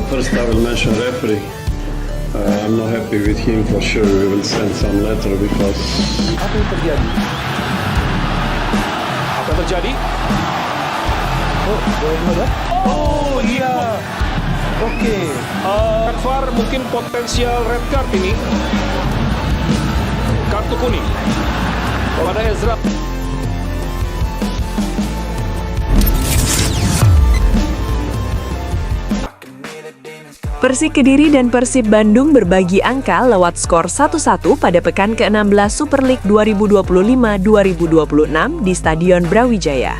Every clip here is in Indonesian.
First, I will mention referee. I'm not happy with him for sure. We will send some letter because. Apa yang terjadi? Apa yang terjadi? Oh iya. Oke. VAR mungkin potensial red card ini. Kartu kuning pada Ezra. Persik Kediri dan Persib Bandung berbagi angka lewat skor 1-1 pada pekan ke-16 Super League 2025-2026 di Stadion Brawijaya.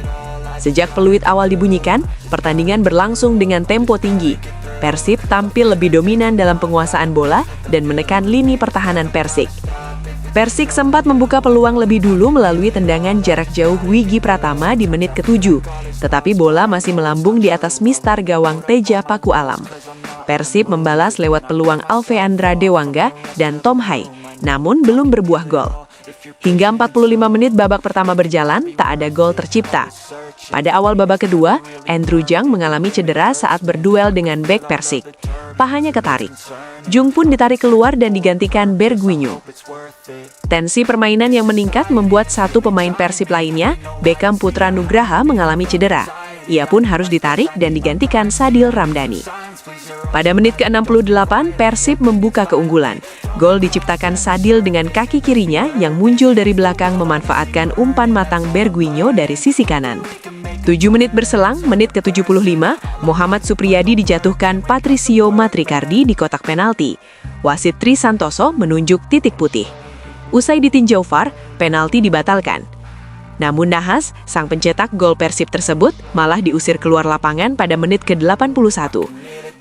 Sejak peluit awal dibunyikan, pertandingan berlangsung dengan tempo tinggi. Persib tampil lebih dominan dalam penguasaan bola dan menekan lini pertahanan Persik. Persik sempat membuka peluang lebih dulu melalui tendangan jarak jauh Wigi Pratama di menit ke-7, tetapi bola masih melambung di atas mistar gawang Teja Paku Alam. Persib membalas lewat peluang Alveandra Dewangga dan Tom Hai, namun belum berbuah gol. Hingga 45 menit babak pertama berjalan, tak ada gol tercipta. Pada awal babak kedua, Andrew Jang mengalami cedera saat berduel dengan bek Persik. Pahanya ketarik. Jung pun ditarik keluar dan digantikan Berguinho. Tensi permainan yang meningkat membuat satu pemain Persib lainnya, Beckham Putra Nugraha, mengalami cedera. Ia pun harus ditarik dan digantikan Sadil Ramdhani. Pada menit ke-68, Persib membuka keunggulan. Gol diciptakan Sadil dengan kaki kirinya yang muncul dari belakang memanfaatkan umpan matang Berguinho dari sisi kanan. 7 menit berselang, menit ke-75, Muhammad Supriyadi dijatuhkan Patricio Matricardi di kotak penalti. Wasit Tri Santoso menunjuk titik putih. Usai ditinjau VAR, penalti dibatalkan. Namun nahas, sang pencetak gol Persib tersebut malah diusir keluar lapangan pada menit ke-81.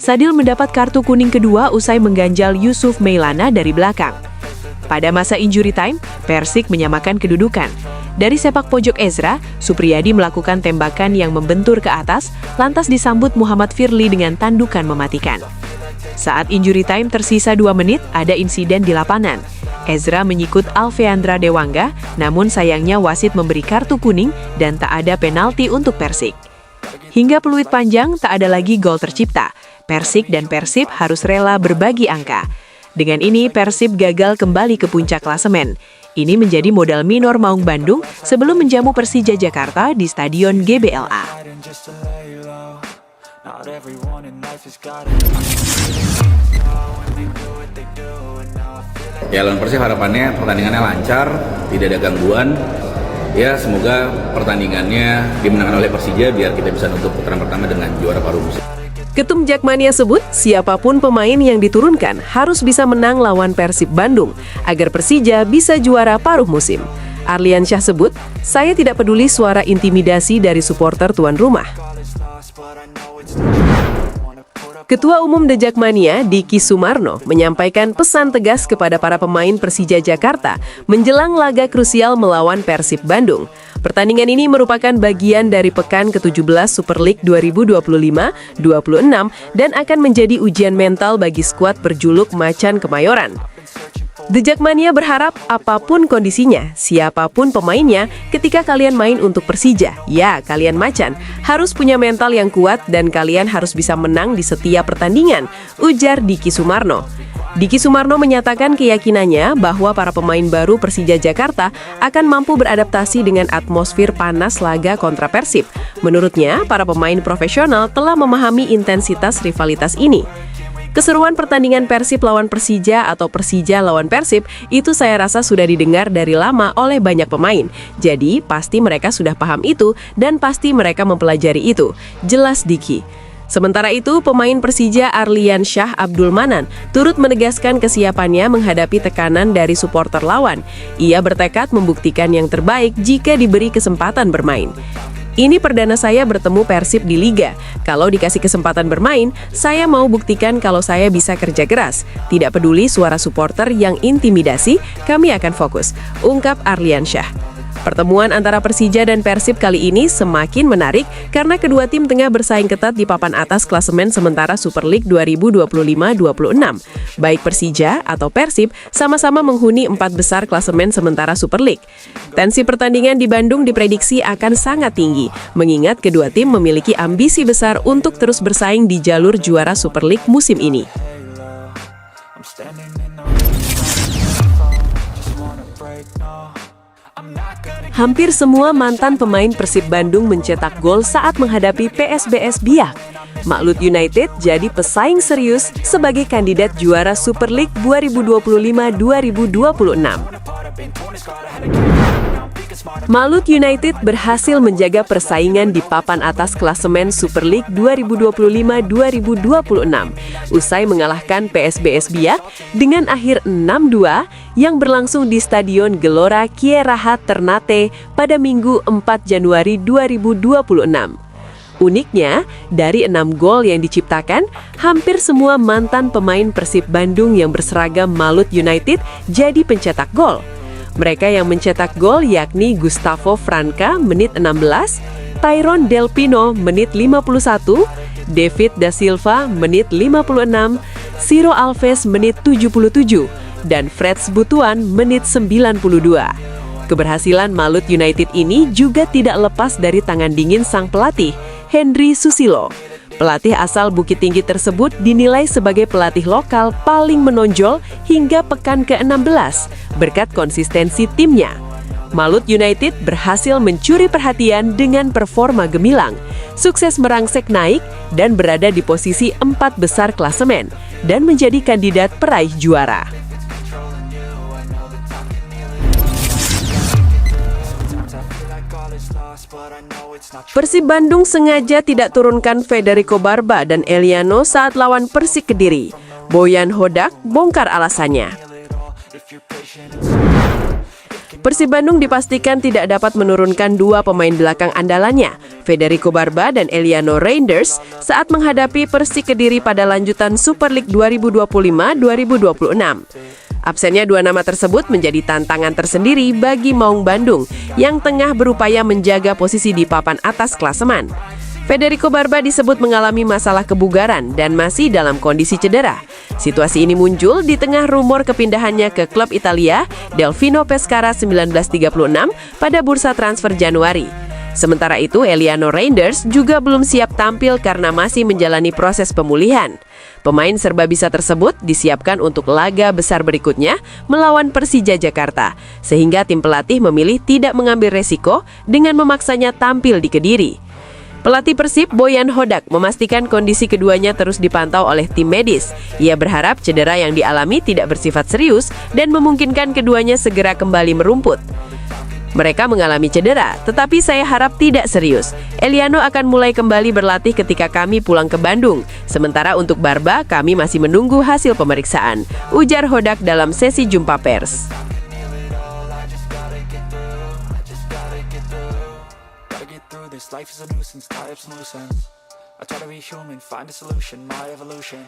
Sadil mendapat kartu kuning kedua usai mengganjal Yusuf Meilana dari belakang. Pada masa injury time, Persik menyamakan kedudukan. Dari sepak pojok Ezra, Supriyadi melakukan tembakan yang membentur ke atas, lantas disambut Muhammad Firly dengan tandukan mematikan. Saat injury time tersisa 2 menit, ada insiden di lapangan. Ezra menyikut Alveandra Dewangga, namun sayangnya wasit memberi kartu kuning dan tak ada penalti untuk Persik. Hingga peluit panjang, tak ada lagi gol tercipta. Persik dan Persib harus rela berbagi angka. Dengan ini, Persib gagal kembali ke puncak klasemen. Ini menjadi modal minor Maung Bandung sebelum menjamu Persija Jakarta di Stadion GBLA. Ya, lawan Persib harapannya pertandingannya lancar, tidak ada gangguan. Ya, semoga pertandingannya dimenangkan oleh Persija biar kita bisa nutup putaran pertama dengan juara paruh musim. Ketum Jakmania sebut, siapapun pemain yang diturunkan harus bisa menang lawan Persib Bandung agar Persija bisa juara paruh musim. Arliansyah sebut, saya tidak peduli suara intimidasi dari supporter tuan rumah. Ketua Umum The Jakmania, Diki Sumarno, menyampaikan pesan tegas kepada para pemain Persija Jakarta menjelang laga krusial melawan Persib Bandung. Pertandingan ini merupakan bagian dari pekan ke-17 Super League 2025-26 dan akan menjadi ujian mental bagi skuad berjuluk Macan Kemayoran. The Jakmania berharap apapun kondisinya, siapapun pemainnya, ketika kalian main untuk Persija, ya kalian Macan, harus punya mental yang kuat dan kalian harus bisa menang di setiap pertandingan, ujar Diki Sumarno. Diki Sumarno menyatakan keyakinannya bahwa para pemain baru Persija Jakarta akan mampu beradaptasi dengan atmosfer panas laga kontra Persib. Menurutnya, para pemain profesional telah memahami intensitas rivalitas ini. Keseruan pertandingan Persib lawan Persija atau Persija lawan Persib itu saya rasa sudah didengar dari lama oleh banyak pemain. Jadi pasti mereka sudah paham itu dan pasti mereka mempelajari itu, jelas Diki. Sementara itu, pemain Persija Arliansyah Abdul Manan turut menegaskan kesiapannya menghadapi tekanan dari supporter lawan. Ia bertekad membuktikan yang terbaik jika diberi kesempatan bermain. Ini perdana saya bertemu Persib di Liga. Kalau dikasih kesempatan bermain, saya mau buktikan kalau saya bisa kerja keras. Tidak peduli suara supporter yang intimidasi, kami akan fokus, ungkap Arliansyah. Pertemuan antara Persija dan Persib kali ini semakin menarik karena kedua tim tengah bersaing ketat di papan atas klasemen sementara Super League 2025-26. Baik Persija atau Persib sama-sama menghuni 4 besar klasemen sementara Super League. Tensi pertandingan di Bandung diprediksi akan sangat tinggi, mengingat kedua tim memiliki ambisi besar untuk terus bersaing di jalur juara Super League musim ini. Hampir semua mantan pemain Persib Bandung mencetak gol saat menghadapi PSBS Biak. Malut United jadi pesaing serius sebagai kandidat juara Super League 2025-2026. Malut United berhasil menjaga persaingan di papan atas klasemen Super League 2025-2026 usai mengalahkan PSBS Biak dengan akhir 6-2 yang berlangsung di Stadion Gelora Kieraha Ternate pada Minggu 4 Januari 2026. Uniknya, dari 6 gol yang diciptakan, hampir semua mantan pemain Persib Bandung yang berseragam Malut United jadi pencetak gol. Mereka yang mencetak gol yakni Gustavo Franca menit 16, Tyron Del Pino menit 51, David Da Silva menit 56, Ciro Alves menit 77, dan Freds Butuan menit 92. Keberhasilan Malut United ini juga tidak lepas dari tangan dingin sang pelatih, Henry Susilo. Pelatih asal Bukit Tinggi tersebut dinilai sebagai pelatih lokal paling menonjol hingga pekan ke-16 berkat konsistensi timnya. Malut United berhasil mencuri perhatian dengan performa gemilang, sukses merangsek naik dan berada di posisi 4 besar klasemen dan menjadi kandidat peraih juara. Persib Bandung sengaja tidak turunkan Federico Barba dan Eliano saat lawan Persik Kediri. Boyan Hodak bongkar alasannya. Persib Bandung dipastikan tidak dapat menurunkan 2 pemain belakang andalannya, Federico Barba dan Eliano Reinders, saat menghadapi Persik Kediri pada lanjutan Super League 2025-2026. Absennya 2 nama tersebut menjadi tantangan tersendiri bagi Maung Bandung yang tengah berupaya menjaga posisi di papan atas klasemen. Federico Barba disebut mengalami masalah kebugaran dan masih dalam kondisi cedera. Situasi ini muncul di tengah rumor kepindahannya ke klub Italia Delfino Pescara 1936 pada bursa transfer Januari. Sementara itu, Eliano Reinders juga belum siap tampil karena masih menjalani proses pemulihan. Pemain serba bisa tersebut disiapkan untuk laga besar berikutnya melawan Persija Jakarta, sehingga tim pelatih memilih tidak mengambil resiko dengan memaksanya tampil di Kediri. Pelatih Persib, Boyan Hodak, memastikan kondisi keduanya terus dipantau oleh tim medis. Ia berharap cedera yang dialami tidak bersifat serius dan memungkinkan keduanya segera kembali merumput. Mereka mengalami cedera, tetapi saya harap tidak serius. Eliano akan mulai kembali berlatih ketika kami pulang ke Bandung. Sementara untuk Barba, kami masih menunggu hasil pemeriksaan, ujar Hodak dalam sesi jumpa pers. Life is a nuisance, tie up some loose ends. I try to be human, find a solution, my evolution.